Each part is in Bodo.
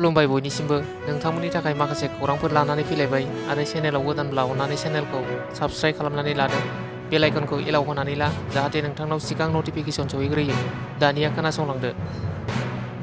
खुलुमबाय बयनिसिमबो नोंथांमोननि थाखाय माखासे खौरांफोर लानानै फैलायबाय आरो चेनेलाव गोदानब्ला अन्नानै चेनेलखौ साबस्क्राइब खालामनानै लादो बेल आइकनखौ एलाव होनानै ला जाहाथे नोंथांनाव सिगां नटिफिकेसन सहैग्रोयो दानिया खोनासंलांदो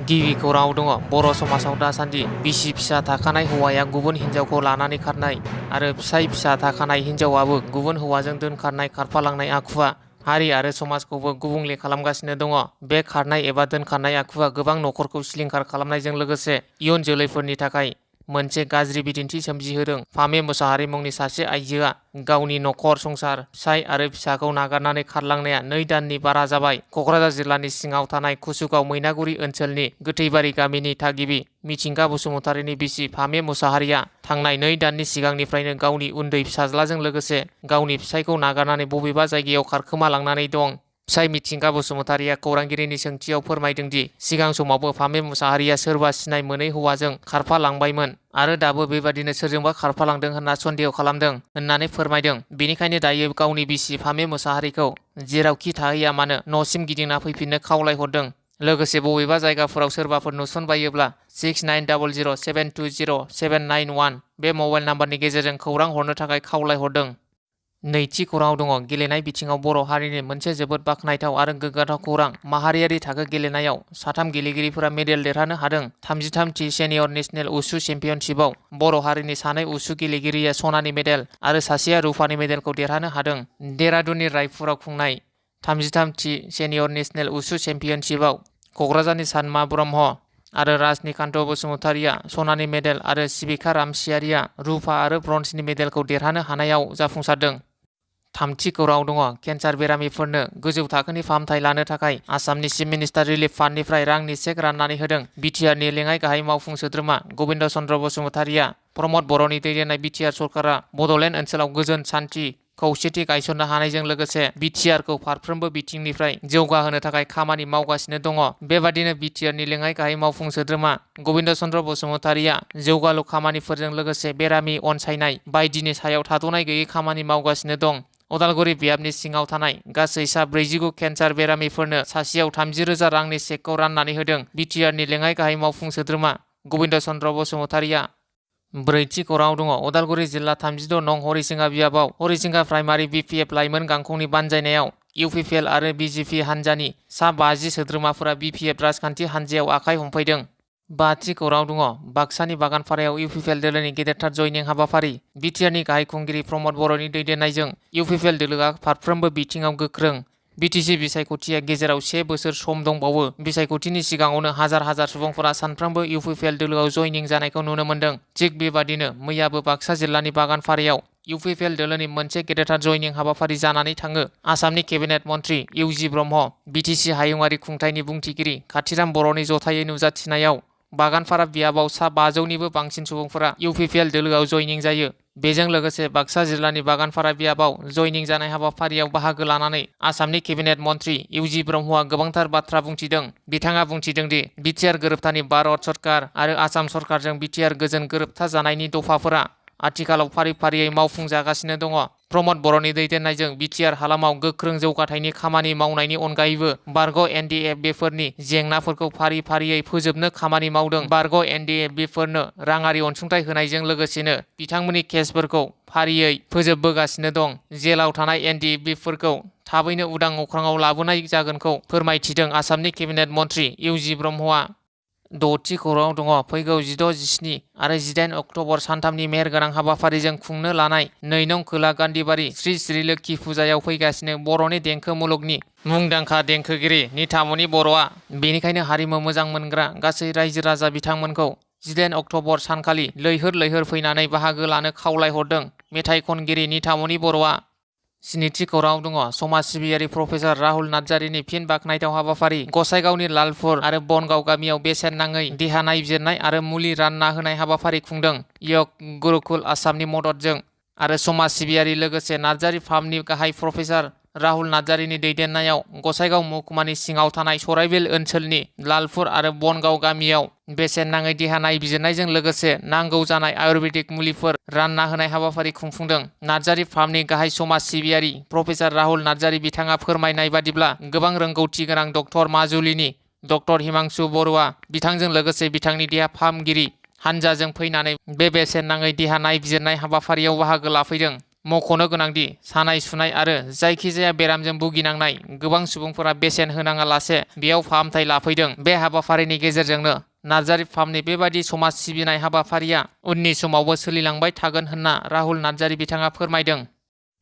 गिबि खौराङाव दङ बर' समाजाव दासान्दि बिसि फिसा थाखानाय हौवाया गुबुन हिन्जावखौ लानानै खारनाय आरो फिसा थाखानाय हिन्जावाबो गुबुन हौवाजों दोनखारनाय खारफालांनाय आखुवा हारि आरो समाजखौबो गुबुंले खालामगासिनो दङ। बे खारनाय एबा दोनखारनाय आखुवा गोबां नखरखौ सिलिंखार खालामनायजों लोगोसे इयुन जोलैफोरनि थाखाय मोनसे गाज्रि बिदिन्थि सोमजिहोदों। फामे मुसाहारि मुंनि सासे आइजोआ गावनि नखर संसार फिसाय आरो फिसाखौ नागारनानै खारलांनाया 2 दाननि बारा जाबाय। कक्राझार जिल्लानि सिङाव थानाय कुसुगाव मैनागुरि ओनसोलनि गोथैबारि गामिनि थागिबि मिथिंगा बसुमतारीनि बिसि फामे मुसाहारिया थांनाय 2 दाननि सिगांनिफ्रायनो गावनि उन्दै फिसाज्लाजों लोगोसे गावनि फिसायखौ नागारनानै बबेबा जायगायाव खारखोमालांनानै दं। फिसाय मिथिंगा बसुमतारीया खौरांगिरिनि सोंथियाव फोरमायदों दि सिगां समावबो फामे मुसाहारिया सोरबा सिनाय मोनै हौवाजों खारफालांबायमोन आरो दाबो बेबादिनो सोरजोंबा खारफालांदों होनना सन्देह खालामदों होननानै फोरमायदों। बेनिखायनो दायो गावनि बिसि फामे मुसाहारिखौ जेरावखि थाहैया मानो न'सिम गिदिंना फैफिननो खावलायहरदों। लोगोसे बबेबा जायगाफोराव सोरबाफोर नुसनबायोब्ला 6900720791 बे मबाइल नाम्बारनि गेजेरजों खौरां हरनो थाखाय खावलायहरदों। नैथि खौराङाव दङ गेलेनाय बिथिङाव बर' हारिनि मोनसे जोबोद बाखनायथाव आरो गोग्गाथाव खौरां। माहारियारि थाखो गेलेनायाव 3 गेलेगिरिफोरा मेडेल देरहानो हादों। 33थि सेनियर नेशनेल उसु चेम्पियनशिपआव बर' हारिनि 2 उसु गेलेगिरिया सनानि मेडेल आरो सासेया रुफानि मेडेलखौ देरहानो हादों। देरादुननि रायपुराव खुंनाय 33थि सेनियर नेशनेल उसु चेम्पियनशिपआव कक्राझारनि सानमा ब्रह्म आरो राजनिकान्त बसुमतारीया सनानि मेडेल आरो सिबिका रामसियारिया रुफा आरो ब्रन्जनि मेडेलखौ देरहानो हानायाव जाफुंसारदों। थामथि खौराङाव दङ केन्सार बेरामिफोरनो गोजौ थाखोनि फाहामथाय लानो थाखाय आसामनि चिफ मिनिस्टार रिलिफ फान्डनिफ्राय रांनि चेक राननानै होदों। बिटिआरनि लेङाइ गाहाय मावफुं सोद्रोमा गबिन्द चन्द्र बसुमतारीया प्रमद बर'नि दैदेननाय बिटिआर सरकारा बड'लेण्ड ओनसोलाव गोजोन सान्थि खौसेथि गायसननो हानायजों लोगोसे बिटिआरखौ फारफ्रोमबो बिथिंनिफ्राय जौगाहोनो थाखाय खामानि मावगासिनो दङ। बेबादिनो बिटिआरनि लेङाइ गाहाय मावफुं सोद्रोमा गबिन्द चन्द्र बसुमतारीया जौगालु खामानिफोरजों लोगोसे बेरामि अनसायनाय बायदिनि सायाव थाद'नाय गैयै खामानि मावगासिनो दं। उदालगुरि बियाबनि सिङाव थानाय गासै सा 49 केन्सार बेरामिफोरनो सासेयाव 30,000 रांनि चेकखौ राननानै होदों। बिटिआरनि लेङाइ गाहाय मावफुं सोद्रोमा गबिन्द चन्द्र बसुमतारीया। ब्रैथि खौराङाव दङ उदालगुरि जिल्ला 36 नं हरिसिंगा बियाबाव हरिसिंगा प्राइमारि बिपिएफ लाइमोन गांखंनि बानजायनायाव इउपिपिएल आरो बिजिपि हान्जानि सा 50 सोद्रोमाफोरा बिपिएफ राजखान्थि हान्जायाव आखाइ हमफैदों। 5थि खौराङाव दङ बाक्सानि बागानपारायाव इउपिपिएल दोलोनि गेदेरथार जयनिं हाबाफारि। बिटिआरनि गाहाय खुंगिरि प्रमद बर'नि दैदेननायजों इउपिपिएल दोलोआ फारफ्रोमबो बिथिङाव गोख्रों। बिटिसि बिसायख'थिया गेजेराव 1 बोसोर सम दंबावो। बिसायख'थिनि सिगाङावनो हाजार सुबुंफोरा सानफ्रोमबो इउपिपिएल दोलोआव जयनिं जानायखौ नुनो मोन्दों। थिग बेबादिनो मैयाबो बाक्सा जिल्लानि बागानपारायाव इउपिपिएल दोलोनि मोनसे गेदेरथार जयनिं हाबाफारि जानानै थाङो। आसामनि केबिनेट मन्त्रि इउजि ब्रह्म, बिटिसि हायुङारि खुंथायनि बुंथिगिरि काथिराम बर'नि जथायै नुजाथिनायाव बागानपारा बियाबाव सा 500निबो बांसिन सुबुंफोरा इउपिपिएल दोलोआव जयनिं जायो। बेजों लोगोसे बाक्सा जिल्लानि बागानपारा बियाबाव जयनिं जानाय हाबाफारियाव बाहागो लानानै आसामनि केबिनेट मन्त्रि इउजि ब्रह्मआ गोबांथार बाथ्रा बुंथिदों। बिथाङा बुंथिदों दि बिटिआर गोरोबथानि भारत सरकार आरो आसाम सरकारजों बिटिआर गोजोन गोरोबथा जानायनि दफाफोरा आथिखालाव फारि-फारियै मावफुंजागासिनो दङ। प्रमद बर'नि दैदेननायजों बिटिआर हालामाव गोख्रों जौगाथायनि खामानि मावनायनि अनगायैबो बारग' एनडिएफबिफोरनि जेंनाफोरखौ फारि-फारियै फोजोबनो खामानि मावदों। बारग' एनडिएफबिफोरनो राङारि अनसुंथाइ होनायजों लोगोसेनो बिथांमोननि केसफोरखौ फारियै फोजोबबोगासिनो दं। जेलाव थानाय एनडिएफबिफोरखौ थाबैनो उदां अख्राङाव लाबोनाय जागोनखौ फोरमायथिदों आसामनि केबिनेट मन्त्रि इउजि ब्रह्मआ। 6थि खौराङाव दङ फैगौ 16, 17 आरो 18 अक्ट'बर सानथामनि मेहेरगोनां हाबाफारिजों खुंनो लानाय 2 नं खोला गान्धीबारि श्री श्री लोखि फुजायाव फैगासिनो बर'नि देंखो मुलुगनि मुंदांखा देंखोगिरि निथामनि बर'आ। बेनिखायनो हारिमु मोजां मोनग्रा गासै रायजो राजा बिथांमोनखौ 18 अक्ट'बर सानखालि लैहोर फैनानै बाहागो लानो खावलायहरदों मेथाइ खनगिरि निथामनि बर'आ। 7थि खौराङाव दङ समाज सिबियारि प्रफेसार राहुल नार्जारिनि फिन बाखनायथाव हाबाफारि। गसाइगावनि लालपुर आरो बनगाव गामियाव बेसेन नाङै देहा नायबिजिरनाय आरो मुलि रानना होनाय हाबाफारि खुंदों। यग गुरुकुल आसामनि मददजों आरो समाज सिबियारि लोगोसे नार्जारि फार्मनि गाहाय प्रफेसार राहुल नार्जारिनि दैदेननायाव गसाइगाव महकुमानि सिङाव थानाय सराइबिल ओनसोलनि लालपुर आरो बनगाव गामियाव बेसेन नाङै देहा नायबिजिरनायजों लोगोसे नांगौ जानाय आयुर्वेदिक मुलिफोर रानना होनाय हाबाफारि खुंफुंदों। नार्जारि फार्मनि गाहाय समाज सिबियारि प्रफेसार राहुल नार्जारि बिथाङा फोरमायनाय बादिब्ला गोबां रोंगौथि गोनां डक्टर माजुलिनि डक्टर हिमांशु बरुवा बिथांजों लोगोसे बिथांनि देहा फाहामगिरि हानजाजों फैनानै बे बेसेन नाङै देहा नायबिजिरनाय हाबाफारियाव बाहागो लाफैदों। मख'नो गोनांदि सानाय सुनाय आरो जायखिजाया बेरामजों भुगिनांनाय गोबां सुबुंफोरा बेसेन होनाङालासे बेयाव फाहामथाय लाफैदों। बे हाबाफारिनि गेजेरजोंनो नार्जारी फार्मनि बेबादि समाज सिबिनाय हाबाफारिया उननि समावबो सोलिलांबाय थागोन होनना राहुल नार्जारी बिथाङा फोरमायदों।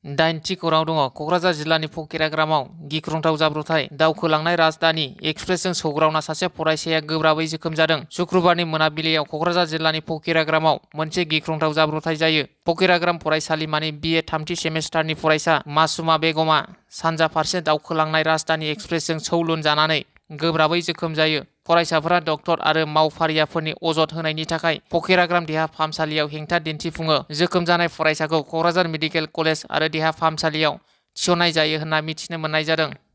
8थि खौरां दङ। क'क्राझार जिल्लानि फकिराग्रामाव गिख्रंथाव जाब्रबथाय। दावखोलांनाय राजधानी एक्सप्रेसजों सौग्रावना सासे फरायसाया गोब्राबै जोखोम जादों। शुक्रबारनि मोनाबिलियाव क'क्राझार जिल्लानि फकिराग्रामाव मोनसे गिख्रंथाव जाब्रबथाय जायो। फकिराग्राम फरायसालिमानि BA 3थि सेमेस्टारनि फरायसा मासुमा बेगमआ सानजा फारसे दावखोलांनाय राजधानी एक्सप्रेसजों सौलुनजानानै गोब्राबै जोखोम जायो। फरायसाफोरा डक्टर आरो मावफारियाफोरनि अजद होनायनि थाखाय फकिराग्राम देहा फाहामसालियाव हेंथा दिन्थिफुङो। जोखोम जानाय फरायसाखौ क'क्राझार मेडिकेल कलेज आरो देहा फाहामसालियाव थिसननाय जायो होनना मिथिनो मोननाय जादों।